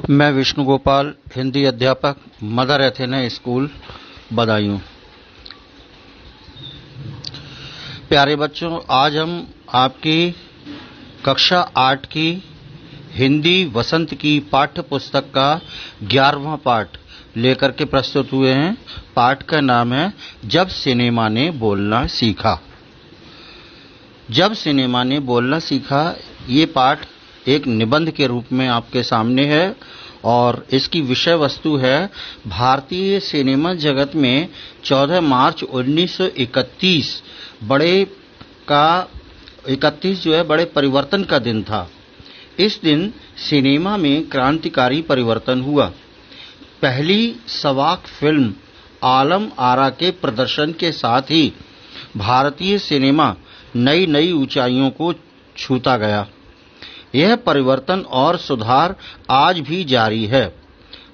मैं विष्णु गोपाल, हिंदी अध्यापक, mother Athena school, Badaun. प्यारे बच्चों, आज हम आपकी कक्षा 8 की हिंदी वसंत की पाठ्य पुस्तक का 11वां पाठ लेकर के प्रस्तुत हुए हैं। पाठ का नाम है जब सिनेमा ने बोलना सीखा। जब सिनेमा ने बोलना सीखा, ये पाठ एक निबंध के रूप में आपके सामने है और इसकी विषय वस्तु है भारतीय सिनेमा जगत में 14 मार्च 1931 बड़े परिवर्तन का दिन था। इस दिन सिनेमा में क्रांतिकारी परिवर्तन हुआ। पहली सवाक फिल्म आलम आरा के प्रदर्शन के साथ ही भारतीय सिनेमा नई नई ऊंचाइयों को छूता गया। यह परिवर्तन और सुधार आज भी जारी है।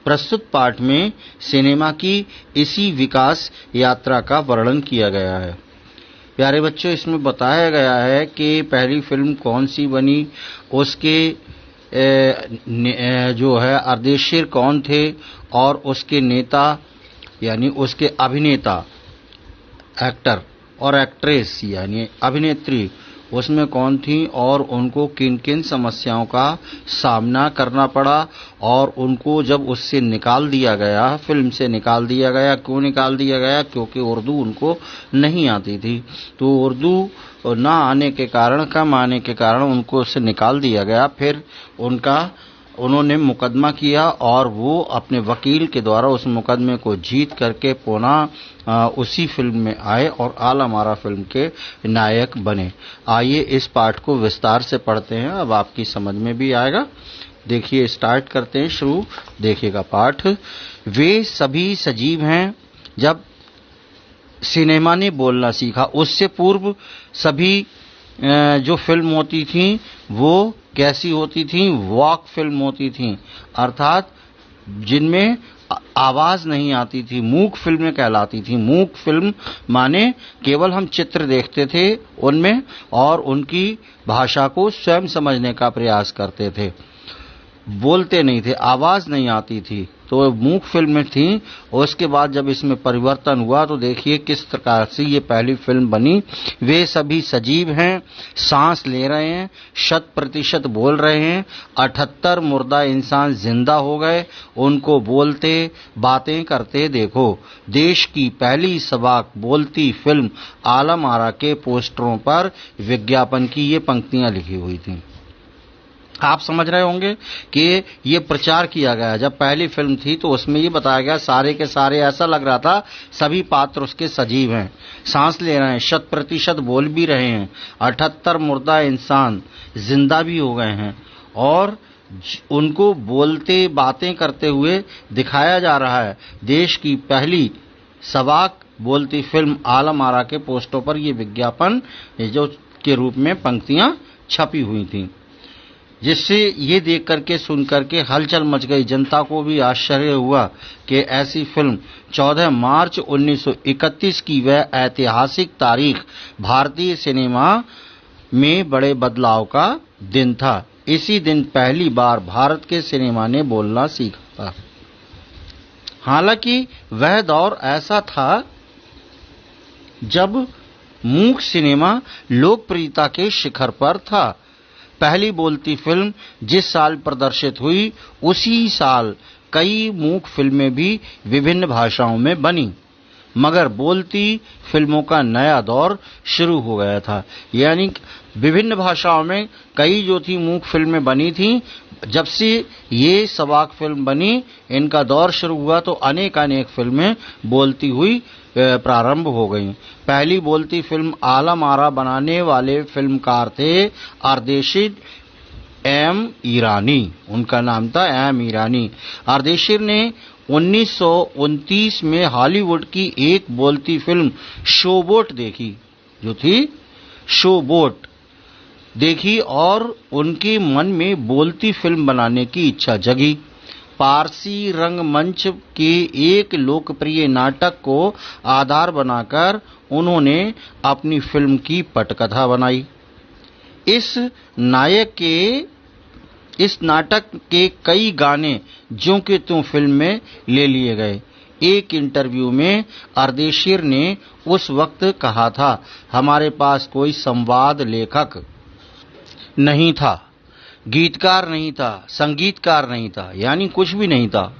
प्रस्तुत पाठ में सिनेमा की इसी विकास यात्रा का वर्णन किया गया है। प्यारे बच्चों, इसमें बताया गया है कि पहली फिल्म कौन सी बनी, उसके जो है अर्देशीर कौन थे और उसके नेता यानी उसके अभिनेता, एक्टर और एक्ट्रेस यानी अभिनेत्री उसमें कौन थी और उनको किन किन समस्याओं का सामना करना पड़ा और उनको जब उससे निकाल दिया गया, फिल्म से निकाल दिया गया। क्यों निकाल दिया गया? क्योंकि उर्दू उनको नहीं आती थी। तो उर्दू ना आने के कारण, कम आने के कारण उनको उससे निकाल दिया गया। फिर उन्होंने मुकदमा किया और वो अपने वकील के द्वारा उस मुकदमे को जीत करके पुनः उसी फिल्म में आए और आलम आरा फिल्म के नायक बने। आइए इस पाठ को विस्तार से पढ़ते हैं, अब आपकी समझ में भी आएगा। देखिए, स्टार्ट करते हैं, शुरू। देखिएगा पाठ। वे सभी सजीव हैं जब सिनेमा ने बोलना सीखा। उससे पूर्व सभी जो फिल्म होती थी वो कैसी होती थी? वॉक फिल्म होती थी, अर्थात जिनमें आवाज नहीं आती थी, मूक फिल्में कहलाती थी। मूक फिल्म माने केवल हम चित्र देखते थे उनमें और उनकी भाषा को स्वयं समझने का प्रयास करते थे, बोलते नहीं थे, आवाज नहीं आती थी, तो मूक फिल्में थी। उसके बाद जब इसमें परिवर्तन हुआ तो देखिए किस प्रकार से ये पहली फिल्म बनी। वे सभी सजीव हैं, सांस ले रहे हैं, 100% बोल रहे हैं। 78 मुर्दा इंसान जिंदा हो गए, उनको बोलते बातें करते देखो। देश की पहली सबाक बोलती फिल्म आलम आरा के पोस्टरों पर विज्ञापन की ये पंक्तियां लिखी हुई थी। आप समझ रहे होंगे कि ये प्रचार किया गया। जब पहली फिल्म थी तो उसमें ये बताया गया, सारे के सारे ऐसा लग रहा था सभी पात्र उसके सजीव हैं, सांस ले रहे हैं, 100% बोल भी रहे हैं। 78 मुर्दा इंसान जिंदा भी हो गए हैं और उनको बोलते बातें करते हुए दिखाया जा रहा है। देश की पहली सवाक बोलती फिल्म आलम आरा के पोस्टरों पर ये विज्ञापन जो के रूप में पंक्तियां छपी हुई थी, जिससे ये देख करके सुन करके हलचल मच गई। जनता को भी आश्चर्य हुआ कि ऐसी फिल्म 14 मार्च 1931 की वह ऐतिहासिक तारीख भारतीय सिनेमा में बड़े बदलाव का दिन था। इसी दिन पहली बार भारत के सिनेमा ने बोलना सीखा था। हालांकि वह दौर ऐसा था जब मूक सिनेमा लोकप्रियता के शिखर पर था। पहली बोलती फिल्म जिस साल प्रदर्शित हुई उसी साल कई मूक फिल्में भी विभिन्न भाषाओं में बनी, मगर बोलती फिल्मों का नया दौर शुरू हो गया था। यानी विभिन्न भाषाओं में कई जो थी मूक फिल्में बनी थी। जब से ये सवाक फिल्म बनी, इनका दौर शुरू हुआ तो अनेक फिल्में बोलती हुई प्रारंभ हो गई। पहली बोलती फिल्म आलम आरा बनाने वाले फिल्मकार थे अर्देशीर एम ईरानी, उनका नाम था एम ईरानी। अर्देशीर ने 1929 में हॉलीवुड की एक बोलती फिल्म शोबोट देखी, जो थी शोबोट देखी और उनके मन में बोलती फिल्म बनाने की इच्छा जगी। पारसी रंगमंच के एक लोकप्रिय नाटक को आधार बनाकर उन्होंने अपनी फिल्म की पटकथा बनाई। इस नाटक के कई गाने ज्यों के त्यों फिल्म में ले लिए गए। एक इंटरव्यू में अर्देशीर ने उस वक्त कहा था, हमारे पास कोई संवाद लेखक नहीं था, गीतकार नहीं था, संगीतकार नहीं था, यानी कुछ भी नहीं था।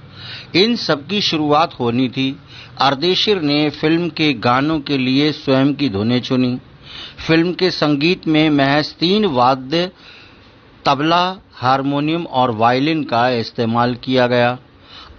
इन सब की शुरुआत होनी थी। अर्देशीर ने फिल्म के गानों के लिए स्वयं की धुनें चुनी। फिल्म के संगीत में महज 3 वाद्य तबला, हारमोनियम और वायलिन का इस्तेमाल किया गया।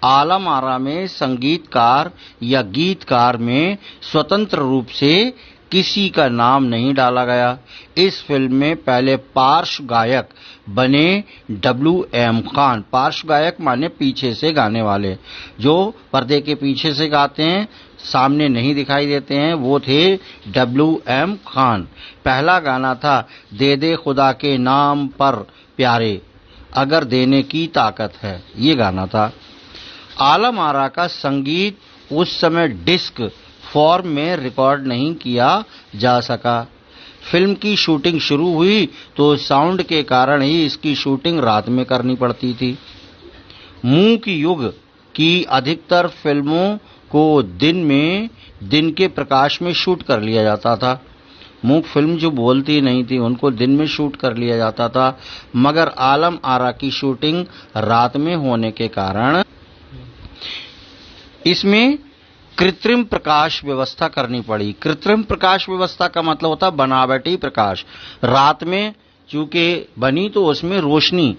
आलम आरा में संगीतकार या गीतकार में स्वतंत्र रूप से किसी का नाम नहीं डाला गया। इस फिल्म में पहले पार्श्व गायक बने W.M. खान। पार्श्व गायक माने पीछे से गाने वाले, जो पर्दे के पीछे से गाते हैं, सामने नहीं दिखाई देते हैं, वो थे W.M. खान। पहला गाना था दे दे खुदा के नाम पर प्यारे, अगर देने की ताकत है, ये गाना था। आलम आरा का संगीत उस समय डिस्क फॉर्म में रिकॉर्ड नहीं किया जा सका। फिल्म की शूटिंग शुरू हुई तो साउंड के कारण ही इसकी शूटिंग रात में करनी पड़ती थी। मूक युग की अधिकतर फिल्मों को दिन के प्रकाश में शूट कर लिया जाता था। मूक फिल्म जो बोलती नहीं थी उनको दिन में शूट कर लिया जाता था, मगर आलम आरा की शूटिंग रात में होने के कारण इसमें कृत्रिम प्रकाश व्यवस्था करनी पड़ी। कृत्रिम प्रकाश व्यवस्था का मतलब होता बनावटी प्रकाश। रात में चूंकि बनी तो उसमें रोशनी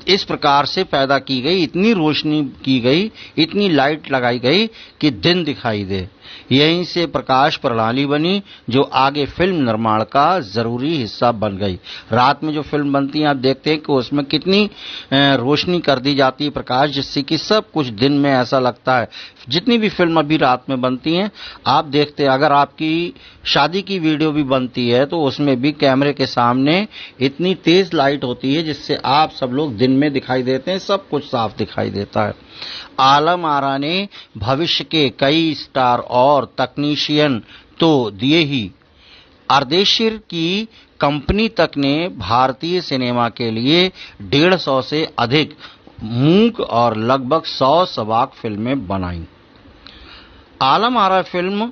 इस प्रकार से पैदा की गई, इतनी रोशनी की गई, इतनी लाइट लगाई गई कि दिन दिखाई दे। यहीं से प्रकाश प्रणाली बनी जो आगे फिल्म निर्माण का जरूरी हिस्सा बन गई। रात में जो फिल्म बनती है आप देखते हैं कि उसमें कितनी रोशनी कर दी जाती है, प्रकाश, जिससे कि सब कुछ दिन में ऐसा लगता है। जितनी भी फिल्म अभी रात में बनती हैं आप देखते हैं, अगर आपकी शादी की वीडियो भी बनती है तो उसमें भी कैमरे के सामने इतनी तेज लाइट होती है जिससे आप सब लोग दिन में दिखाई देते हैं, सब कुछ साफ दिखाई देता है। आलम आरा ने भविष्य के कई स्टार और तकनीशियन तो दिए ही, अर्देशीर की कंपनी तक ने भारतीय सिनेमा के लिए 150 से अधिक मूक और लगभग 100 सबाक फिल्में बनाई। Alam Ara film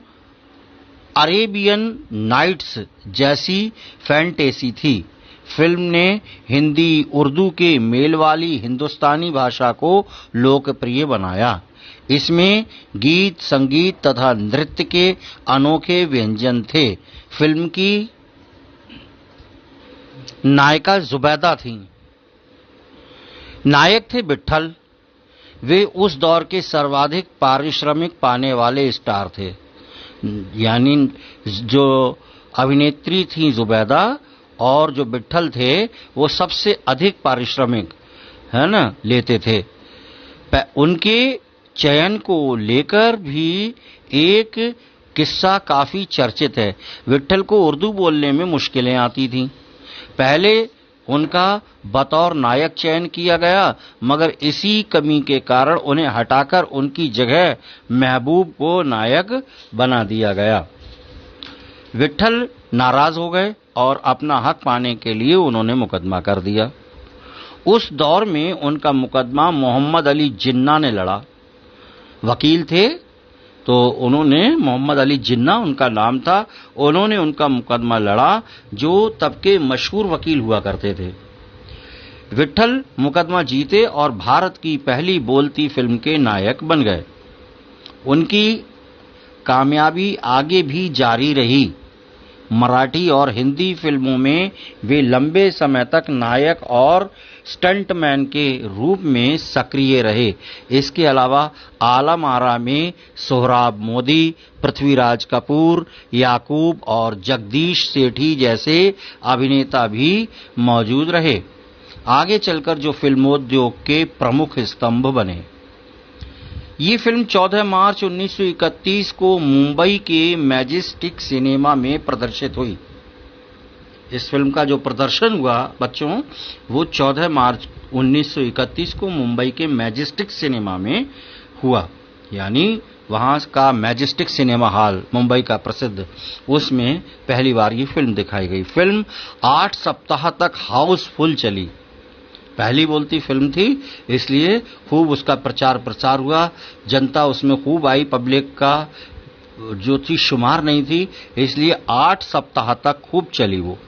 Arabian nights जैसी फैंटेसी थी। फिल्म ने हिंदी उर्दू के मेल वाली हिंदुस्तानी भाषा को लोकप्रिय बनाया। इसमें गीत, संगीत तथा नृत्य के अनोखे व्यंजन थे। फिल्म की नायिका जुबैदा थीं। नायक थे विट्ठल। वे उस दौर के सर्वाधिक पारिश्रमिक पाने वाले स्टार थे, यानी जो अभिनेत्री थी जुबैदा और जो विट्ठल थे वो सबसे अधिक पारिश्रमिक है ना लेते थे। उनके चयन को लेकर भी एक किस्सा काफी चर्चित है। विट्ठल को उर्दू बोलने में मुश्किलें आती थीं। पहले उनका बतौर नायक चयन किया गया, मगर इसी कमी के कारण उन्हें हटाकर उनकी जगह महबूब को नायक बना दिया गया। विट्ठल नाराज हो गए और अपना हक पाने के लिए उन्होंने मुकदमा कर दिया। उस दौर में उनका मुकदमा मोहम्मद अली जिन्ना ने लड़ा। वकील थे तो उन्होंने, मोहम्मद अली जिन्ना उनका नाम था, उन्होंने उनका मुकदमा लड़ा, जो तब के मशहूर वकील हुआ करते थे। विट्ठल मुकदमा जीते और भारत की पहली बोलती फिल्म के नायक बन गए। उनकी कामयाबी आगे भी जारी रही। मराठी और हिंदी फिल्मों में वे लंबे समय तक नायक और स्टंटमैन के रूप में सक्रिय रहे। इसके अलावा आलम आरा में सोहराब मोदी, पृथ्वीराज कपूर, याकूब और जगदीश सेठी जैसे अभिनेता भी मौजूद रहे। आगे चलकर जो फिल्मोद्योग के प्रमुख स्तंभ बने। ये फिल्म 14 मार्च 1931 को मुंबई के मैजेस्टिक सिनेमा में प्रदर्शित हुई। इस फिल्म का जो प्रदर्शन हुआ बच्चों, वो 14 मार्च 1931 को मुंबई के मैजेस्टिक सिनेमा में हुआ, यानी वहां का मैजेस्टिक सिनेमा हॉल मुंबई का प्रसिद्ध, उसमें पहली बार ये फिल्म दिखाई गई। फिल्म 8 सप्ताह तक हाउसफुल चली। पहली बोलती फिल्म थी, इसलिए खूब उसका प्रचार प्रसार हुआ, जनता उसमें खूब आई, पब्लिक का जो थी शुमार नहीं थी, इसलिए 8 सप्ताह तक खूब चली वो।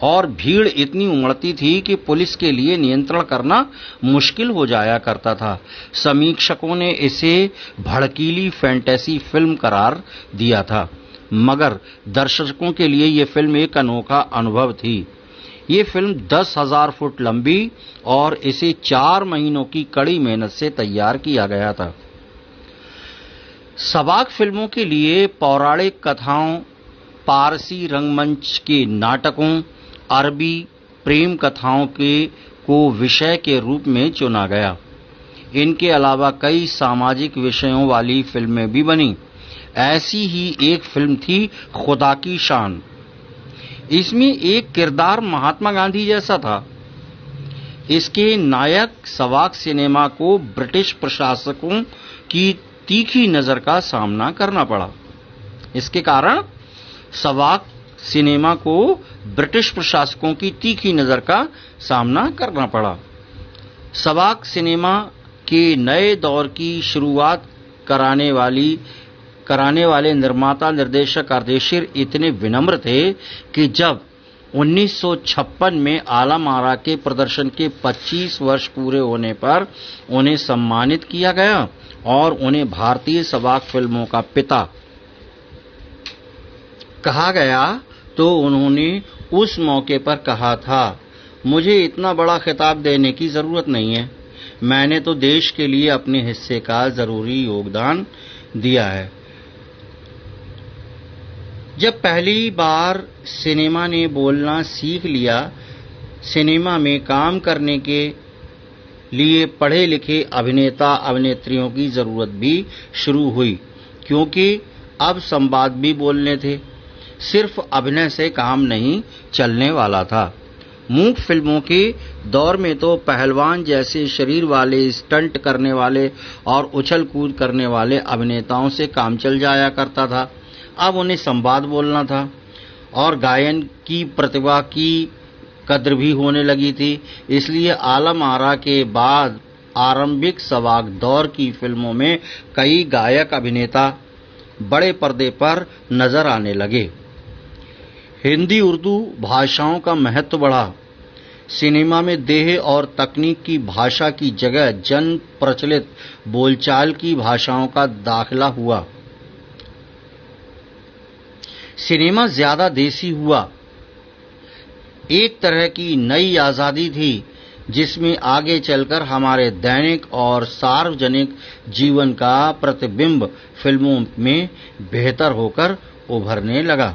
और भीड़ इतनी उमड़ती थी कि पुलिस के लिए नियंत्रण करना मुश्किल हो जाया करता था। समीक्षकों ने इसे भड़कीली फैंटेसी फिल्म करार दिया था, मगर दर्शकों के लिए ये फिल्म एक अनोखा अनुभव थी। ये फिल्म 10,000 फुट लंबी और इसे 4 महीनों की कड़ी मेहनत से तैयार किया गया था। सबाक फिल्मों के लिए पौराणिक कथाओं, पारसी रंगमंच के नाटकों, अरबी प्रेम कथाओं को विषय के रूप में चुना गया। इनके अलावा कई सामाजिक विषयों वाली फिल्में भी बनी। ऐसी ही एक फिल्म थी खुदा की शान। इसमें एक किरदार महात्मा गांधी जैसा था। इसके नायक सबाक सिनेमा को ब्रिटिश प्रशासकों की तीखी नजर का सामना करना पड़ा। इसके कारण सबाक सिनेमा को ब्रिटिश प्रशासकों की तीखी नजर का सामना करना पड़ा। सबाक सिनेमा के नए दौर की शुरुआत कराने वाले निर्माता निर्देशक अर्देशीर इतने विनम्र थे कि जब 1956 में आलम आरा के प्रदर्शन के 25 वर्ष पूरे होने पर उन्हें सम्मानित किया गया और उन्हें भारतीय सबाक फिल्मों का पिता कहा गया, तो उन्होंने उस मौके पर कहा था, मुझे इतना बड़ा खिताब देने की जरूरत नहीं है, मैंने तो देश के लिए अपने हिस्से का जरूरी योगदान दिया है। जब पहली बार सिनेमा ने बोलना सीख लिया, सिनेमा में काम करने के लिए पढ़े लिखे अभिनेता अभिनेत्रियों की जरूरत भी शुरू हुई, क्योंकि अब संवाद भी बोलने थे, सिर्फ अभिनय से काम नहीं चलने वाला था। मूक फिल्मों के दौर में तो पहलवान जैसे शरीर वाले, स्टंट करने वाले और उछल कूद करने वाले अभिनेताओं से काम चल जाया करता था। अब उन्हें संवाद बोलना था और गायन की प्रतिभा की कद्र भी होने लगी थी। इसलिए आलम आरा के बाद आरंभिक सबाक दौर की फिल्मों में कई गायक अभिनेता बड़े पर्दे पर नजर आने लगे। हिंदी उर्दू भाषाओं का महत्व बढ़ा। सिनेमा में देह और तकनीक की भाषा की जगह जन प्रचलित बोलचाल की भाषाओं का दाखिला हुआ। सिनेमा ज्यादा देसी हुआ। एक तरह की नई आजादी थी जिसमें आगे चलकर हमारे दैनिक और सार्वजनिक जीवन का प्रतिबिंब फिल्मों में बेहतर होकर उभरने लगा।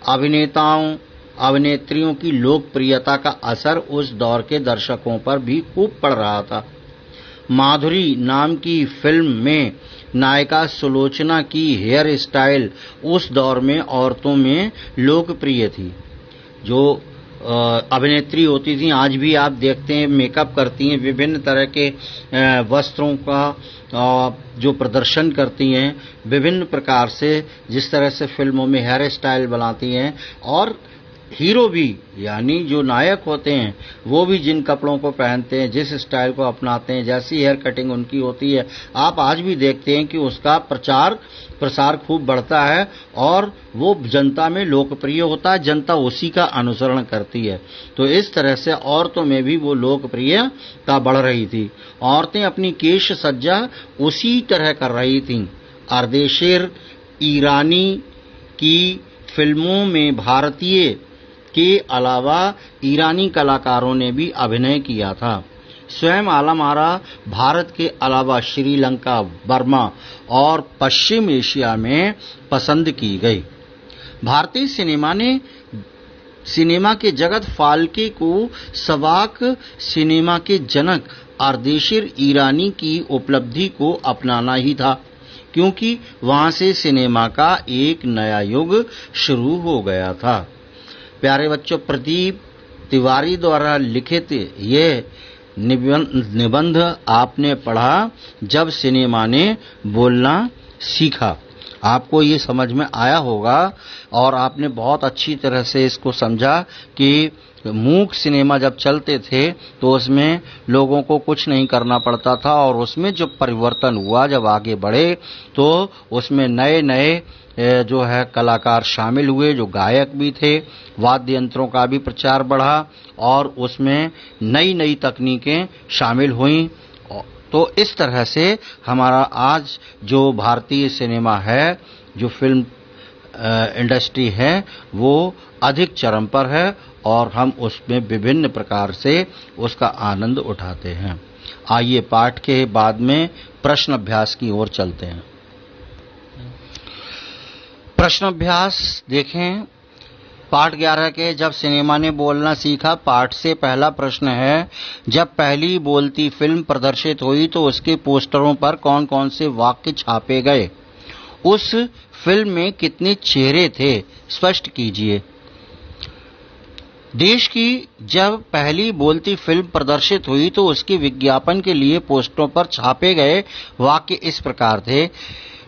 अभिनेताओं अभिनेत्रियों की लोकप्रियता का असर उस दौर के दर्शकों पर भी खूब पड़ रहा था। माधुरी नाम की फिल्म में नायिका सुलोचना की हेयर स्टाइल उस दौर में औरतों में लोकप्रिय थी। जो अभिनेत्री होती थी, आज भी आप देखते हैं मेकअप करती हैं, विभिन्न तरह के वस्त्रों का जो प्रदर्शन करती हैं, विभिन्न प्रकार से जिस तरह से फिल्मों में हेयर स्टाइल बनाती हैं, और हीरो भी यानी जो नायक होते हैं वो भी जिन कपड़ों को पहनते हैं, जिस स्टाइल को अपनाते हैं, जैसी हेयर कटिंग उनकी होती है, आप आज भी देखते हैं कि उसका प्रचार प्रसार खूब बढ़ता है और वो जनता में लोकप्रिय होता है, जनता उसी का अनुसरण करती है। तो इस तरह से औरतों में भी वो लोकप्रियता बढ़ रही थी। औरतें अपनी केश सज्जा उसी तरह कर रही थीं। अर्देशीर ईरानी की फिल्मों में भारतीय के अलावा ईरानी कलाकारों ने भी अभिनय किया था। स्वयं आलम आरा भारत के अलावा श्रीलंका, बर्मा और पश्चिम एशिया में पसंद की गई। भारतीय सिनेमा के जगत फाल्के को सबाक सिनेमा के जनक अर्देशीर ईरानी की उपलब्धि को अपनाना ही था, क्योंकि वहां से सिनेमा का एक नया युग शुरू हो गया था। प्यारे बच्चों, प्रदीप तिवारी द्वारा लिखित यह निबंध आपने पढ़ा जब सिनेमा ने बोलना सीखा। आपको ये समझ में आया होगा और आपने बहुत अच्छी तरह से इसको समझा कि मूक सिनेमा जब चलते थे तो उसमें लोगों को कुछ नहीं करना पड़ता था, और उसमें जो परिवर्तन हुआ, जब आगे बढ़े तो उसमें नए नए जो है कलाकार शामिल हुए, जो गायक भी थे, वाद्य यंत्रों का भी प्रचार बढ़ा और उसमें नई नई तकनीकें शामिल हुईं। तो इस तरह से हमारा आज जो भारतीय सिनेमा है, जो फिल्म इंडस्ट्री है, वो अधिक चरम पर है और हम उसमें विभिन्न प्रकार से उसका आनंद उठाते हैं। आइए पाठ के बाद में प्रश्न अभ्यास की ओर चलते हैं। प्रश्न अभ्यास देखें, पाठ 11 के जब सिनेमा ने बोलना सीखा। पाठ से पहला प्रश्न है, जब पहली बोलती फिल्म प्रदर्शित हुई तो उसके पोस्टरों पर कौन कौन से वाक्य छापे गए? उस फिल्म में कितने चेहरे थे? स्पष्ट कीजिए। देश की जब पहली बोलती फिल्म प्रदर्शित हुई तो उसके विज्ञापन के लिए पोस्टरों पर छापे गए वाक्य इस प्रकार थे: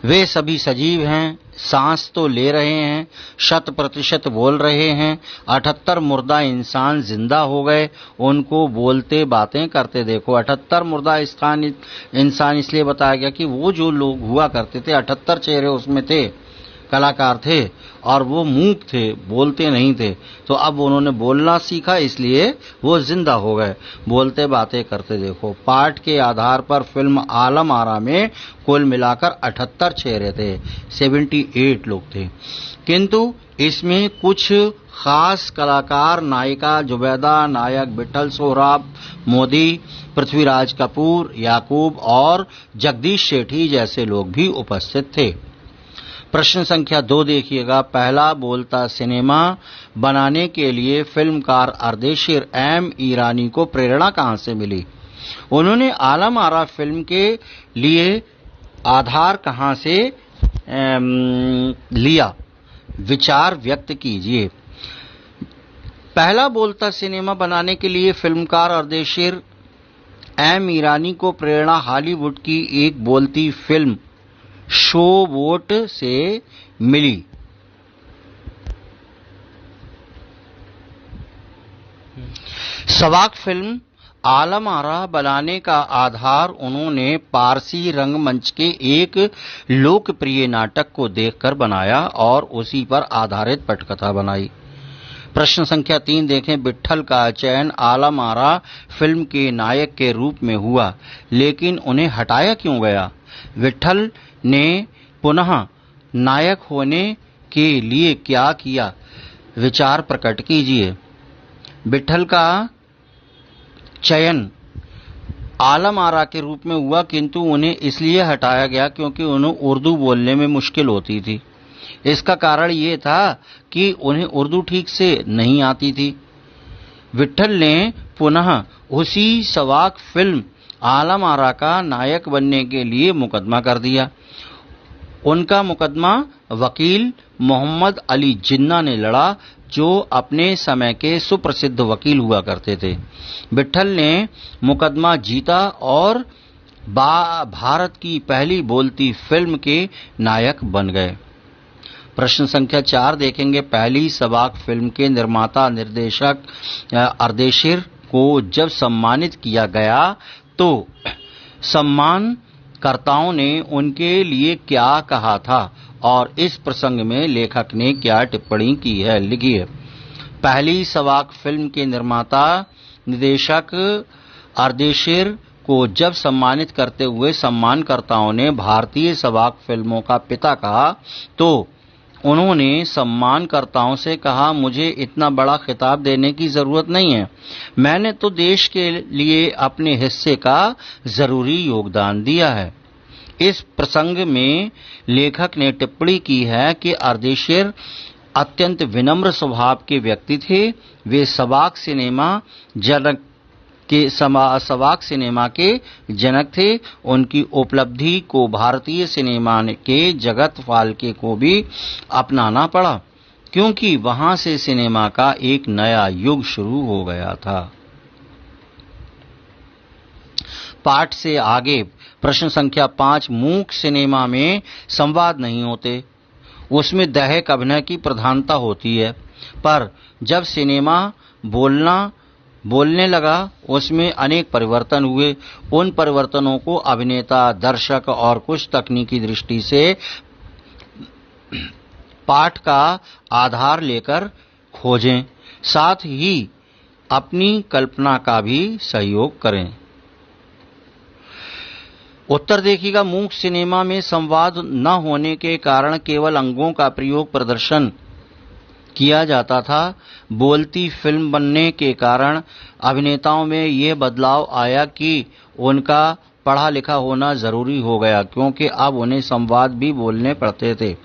वे सभी सजीव हैं, सांस तो ले रहे हैं, 100% बोल रहे हैं, 78 मुर्दा इंसान जिंदा हो गए, उनको बोलते बातें करते देखो। 78 मुर्दा इंसान इसलिए बताया गया कि वो जो लोग हुआ करते थे, 78 चेहरे उसमें थे, कलाकार थे, और वो मूक थे, बोलते नहीं थे। तो अब उन्होंने बोलना सीखा, इसलिए वो जिंदा हो गए, बोलते बातें करते देखो। पाठ के आधार पर फिल्म आलम आरा में कुल मिलाकर 78 चेहरे थे, 78 लोग थे, किंतु इसमें कुछ खास कलाकार, नायिका जुबैदा, नायक विठल सोहराब मोदी, पृथ्वीराज कपूर, याकूब और जगदीश सेठी जैसे लोग भी उपस्थित थे। प्रश्न संख्या 2 देखिएगा। पहला बोलता सिनेमा बनाने के लिए फिल्मकार अर्देशीर एम ईरानी को प्रेरणा कहां से मिली? उन्होंने आलम आरा फिल्म के लिए आधार कहां से लिया? विचार व्यक्त कीजिए। पहला बोलता सिनेमा बनाने के लिए फिल्मकार अर्देशीर एम ईरानी को प्रेरणा हॉलीवुड की एक बोलती फिल्म शो बोट से मिली। सवाक फिल्म आलम आरा बनाने का आधार उन्होंने पारसी रंगमंच के एक लोकप्रिय नाटक को देखकर बनाया और उसी पर आधारित पटकथा बनाई। प्रश्न संख्या 3 देखें। विठल का चयन आलम आरा फिल्म के नायक के रूप में हुआ, लेकिन उन्हें हटाया क्यों गया? विठल ने पुनः नायक होने के लिए क्या किया? विचार प्रकट कीजिए। विठल का चयन आलम आरा के रूप में हुआ, किंतु उन्हें इसलिए हटाया गया क्योंकि उन्हें उर्दू बोलने में मुश्किल होती थी। इसका कारण ये था कि उन्हें उर्दू ठीक से नहीं आती थी। विठल ने पुनः उसी सवाक फिल्म आलम आरा का नायक बनने के लिए मुकदमा कर दिया। उनका मुकदमा वकील मोहम्मद अली जिन्ना ने लड़ा, जो अपने समय के सुप्रसिद्ध वकील हुआ करते थे। विठल ने मुकदमा जीता और भारत की पहली बोलती फिल्म के नायक बन गए। प्रश्न संख्या 4 देखेंगे। पहली सवाक फिल्म के निर्माता निर्देशक अर्देशीर को जब सम्मानित किया गया तो सम्मानकर्ताओं ने उनके लिए क्या कहा था और इस प्रसंग में लेखक ने क्या टिप्पणी की है? लिखिए। पहली सवाक फिल्म के निर्माता निर्देशक अर्देशीर को जब सम्मानित करते हुए सम्मानकर्ताओं ने भारतीय सवाक फिल्मों का पिता कहा तो उन्होंने सम्मानकर्ताओं से कहा, मुझे इतना बड़ा खिताब देने की जरूरत नहीं है, मैंने तो देश के लिए अपने हिस्से का जरूरी योगदान दिया है। इस प्रसंग में लेखक ने टिप्पणी की है कि अर्देशीर अत्यंत विनम्र स्वभाव के व्यक्ति थे। वे सवाक सिनेमा के जनक थे। उनकी उपलब्धि को भारतीय सिनेमा के जगत फाल्के को भी अपनाना पड़ा, क्योंकि वहां से सिनेमा का एक नया युग शुरू हो गया था। पाठ से आगे प्रश्न संख्या 5। मूक सिनेमा में संवाद नहीं होते, उसमें दैहिक अभिनय की प्रधानता होती है, पर जब सिनेमा बोलने लगा, उसमें अनेक परिवर्तन हुए। उन परिवर्तनों को अभिनेता, दर्शक और कुछ तकनीकी दृष्टि से पाठ का आधार लेकर खोजें। साथ ही अपनी कल्पना का भी सहयोग करें। उत्तर देखिएगा, मूक सिनेमा में संवाद न होने के कारण केवल अंगों का प्रयोग प्रदर्शन किया जाता था। बोलती फिल्म बनने के कारण अभिनेताओं में ये बदलाव आया कि उनका पढ़ा लिखा होना जरूरी हो गया, क्योंकि अब उन्हें संवाद भी बोलने पड़ते थे।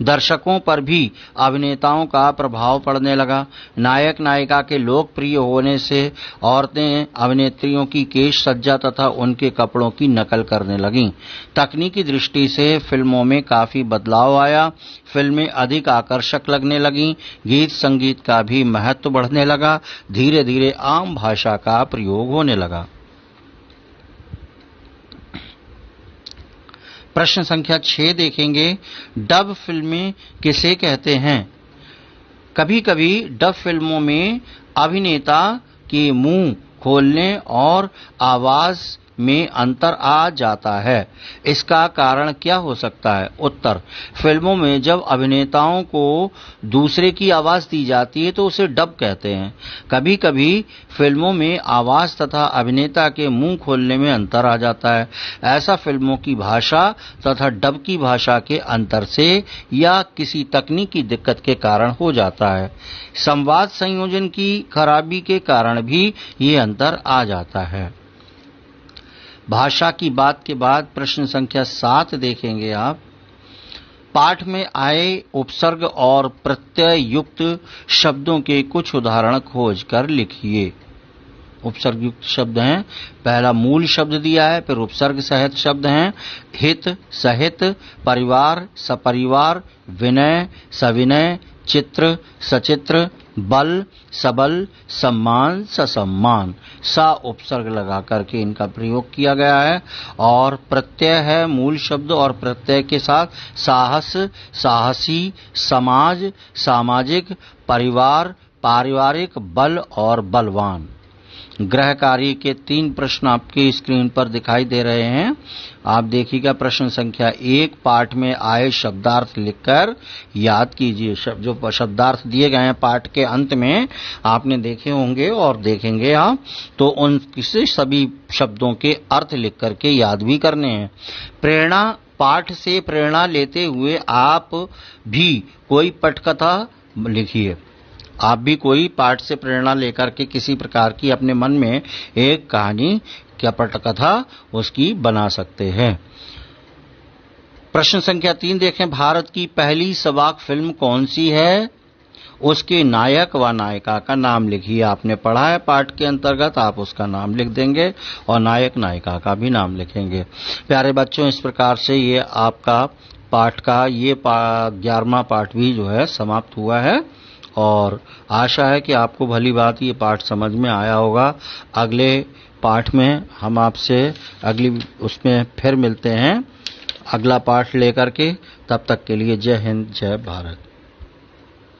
दर्शकों पर भी अभिनेताओं का प्रभाव पड़ने लगा। नायक नायिका के लोकप्रिय होने से औरतें अभिनेत्रियों की केश सज्जा तथा उनके कपड़ों की नकल करने लगीं। तकनीकी दृष्टि से फिल्मों में काफी बदलाव आया। फिल्में अधिक आकर्षक लगने लगीं। गीत संगीत का भी महत्व बढ़ने लगा। धीरे धीरे आम भाषा का प्रयोग होने लगा। प्रश्न संख्या 6 देखेंगे, डब फिल्में किसे कहते हैं? कभी कभी डब फिल्मों में अभिनेता के मुंह खोलने और आवाज में अंतर आ जाता है। इसका कारण क्या हो सकता है? उत्तर, फिल्मों में जब अभिनेताओं को दूसरे की आवाज दी जाती है तो उसे डब कहते हैं। कभी कभी फिल्मों में आवाज तथा अभिनेता के मुंह खोलने में अंतर आ जाता है। ऐसा फिल्मों की भाषा तथा डब की भाषा के अंतर से या किसी तकनीकी दिक्कत के कारण हो जाता है। संवाद संयोजन की खराबी के कारण भी ये अंतर आ जाता है। भाषा की बात के बाद प्रश्न संख्या 7 देखेंगे आप। पाठ में आए उपसर्ग और प्रत्यय युक्त शब्दों के कुछ उदाहरण खोज कर लिखिए। उपसर्ग युक्त शब्द हैं, पहला मूल शब्द दिया है, फिर उपसर्ग सहित शब्द हैं, हित, सहित, परिवार, सपरिवार, विनय, सविनय, चित्र, सचित्र, बल, सबल, सम्मान, ससम्मान। सा उपसर्ग लगा करके इनका प्रयोग किया गया है। और प्रत्यय है मूल शब्द और प्रत्यय के साथ साहस, साहसी, समाज, सामाजिक, परिवार, पारिवारिक, बल और बलवान। गृह कार्य के 3 प्रश्न आपकी स्क्रीन पर दिखाई दे रहे हैं। आप देखिएगा, प्रश्न संख्या 1, पाठ में आए शब्दार्थ लिखकर याद कीजिए। जो शब्दार्थ दिए गए हैं पाठ के अंत में आपने देखे होंगे और देखेंगे आप, तो उन किसी सभी शब्दों के अर्थ लिख करके याद भी करने हैं। प्रेरणा, पाठ से प्रेरणा लेते हुए आप भी कोई पटकथा लिखिए। आप भी कोई पाठ से प्रेरणा लेकर के किसी प्रकार की अपने मन में एक कहानी या पटकथा उसकी बना सकते हैं। प्रश्न संख्या 3 देखें, भारत की पहली सबाक फिल्म कौन सी है? उसके नायक व नायिका का नाम लिखिए। आपने पढ़ा है पाठ के अंतर्गत, आप उसका नाम लिख देंगे और नायक नायिका का भी नाम लिखेंगे। प्यारे बच्चों, इस प्रकार से ये आपका पाठ का ये 11वां पाठ भी जो है समाप्त हुआ है और आशा है कि आपको भली बात ये पाठ समझ में आया होगा। अगले पाठ में हम आपसे अगली उसमें फिर मिलते हैं अगला पाठ लेकर के। तब तक के लिए जय हिंद, जय भारत।